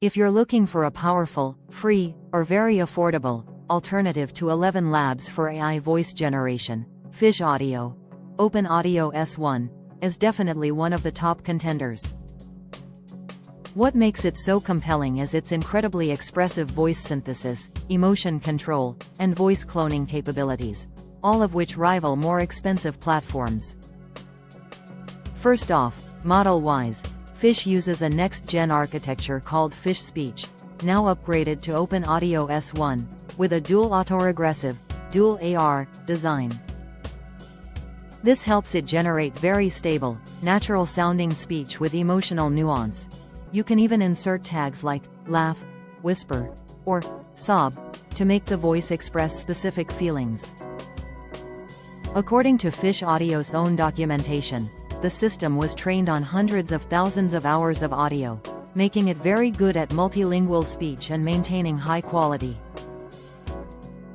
If you're looking for a powerful, free, or very affordable alternative to 11 Labs for AI voice generation, Fish Audio Open Audio S1 is definitely one of the top contenders. What makes it so compelling is its incredibly expressive voice synthesis, emotion control, and voice cloning capabilities, all of which rival more expensive platforms. First off, model-wise, Fish uses a next-gen architecture called Fish Speech, now upgraded to Open Audio S1, with a dual autoregressive, dual AR design. This helps it generate very stable, natural-sounding speech with emotional nuance. You can even insert tags like laugh, whisper, or sob to make the voice express specific feelings. According to Fish Audio's own documentation, the system was trained on hundreds of thousands of hours of audio, making it very good at multilingual speech and maintaining high quality.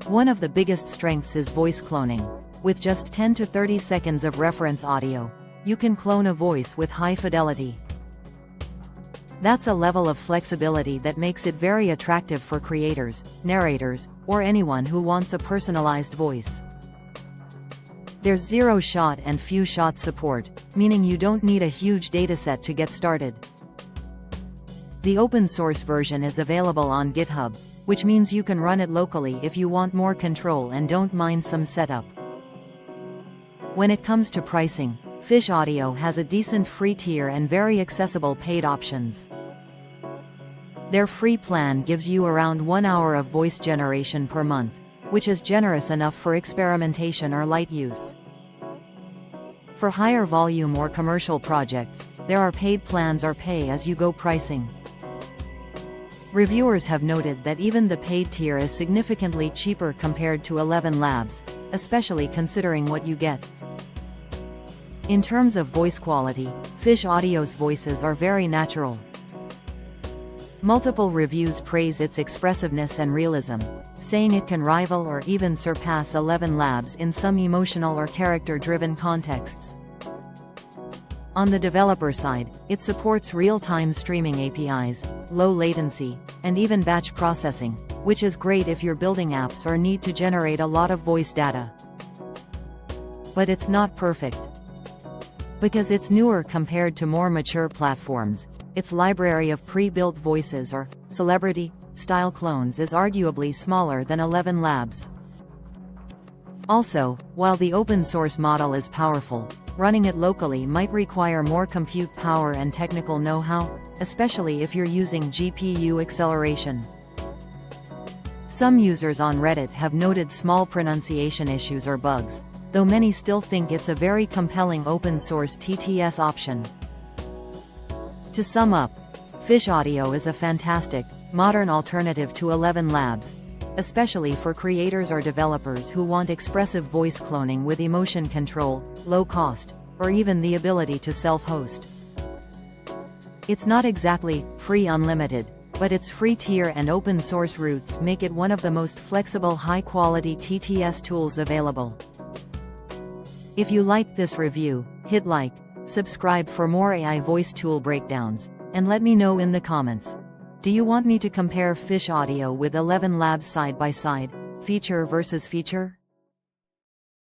One of the biggest strengths is voice cloning. With just 10 to 30 seconds of reference audio, you can clone a voice with high fidelity. That's a level of flexibility that makes it very attractive for creators, narrators, or anyone who wants a personalized voice. There's zero-shot and few-shot support, meaning you don't need a huge dataset to get started. The open-source version is available on GitHub, which means you can run it locally if you want more control and don't mind some setup. When it comes to pricing, Fish Audio has a decent free tier and very accessible paid options. Their free plan gives you around 1 hour of voice generation per month, which is generous enough for experimentation or light use. For higher volume or commercial projects, there are paid plans or pay-as-you-go pricing. Reviewers have noted that even the paid tier is significantly cheaper compared to 11 Labs, especially considering what you get. In terms of voice quality, Fish Audio's voices are very natural. Multiple reviews praise its expressiveness and realism, saying it can rival or even surpass 11 Labs in some emotional or character-driven contexts. On the developer side, it supports real-time streaming APIs, low latency, and even batch processing, which is great if you're building apps or need to generate a lot of voice data. But it's not perfect. Because it's newer compared to more mature platforms, its library of pre-built voices or celebrity-style clones is arguably smaller than 11 Labs. Also, while the open-source model is powerful, running it locally might require more compute power and technical know-how, especially if you're using GPU acceleration. Some users on Reddit have noted small pronunciation issues or bugs, though many still think it's a very compelling open-source TTS option. To sum up, Fish Audio is a fantastic, modern alternative to 11 Labs, especially for creators or developers who want expressive voice cloning with emotion control, low cost, or even the ability to self-host. It's not exactly free unlimited, but its free tier and open source roots make it one of the most flexible high-quality TTS tools available. If you liked this review, hit like, subscribe for more AI voice tool breakdowns, and let me know in the comments. Do you want me to compare Fish Audio with 11 Labs side by side, feature versus feature?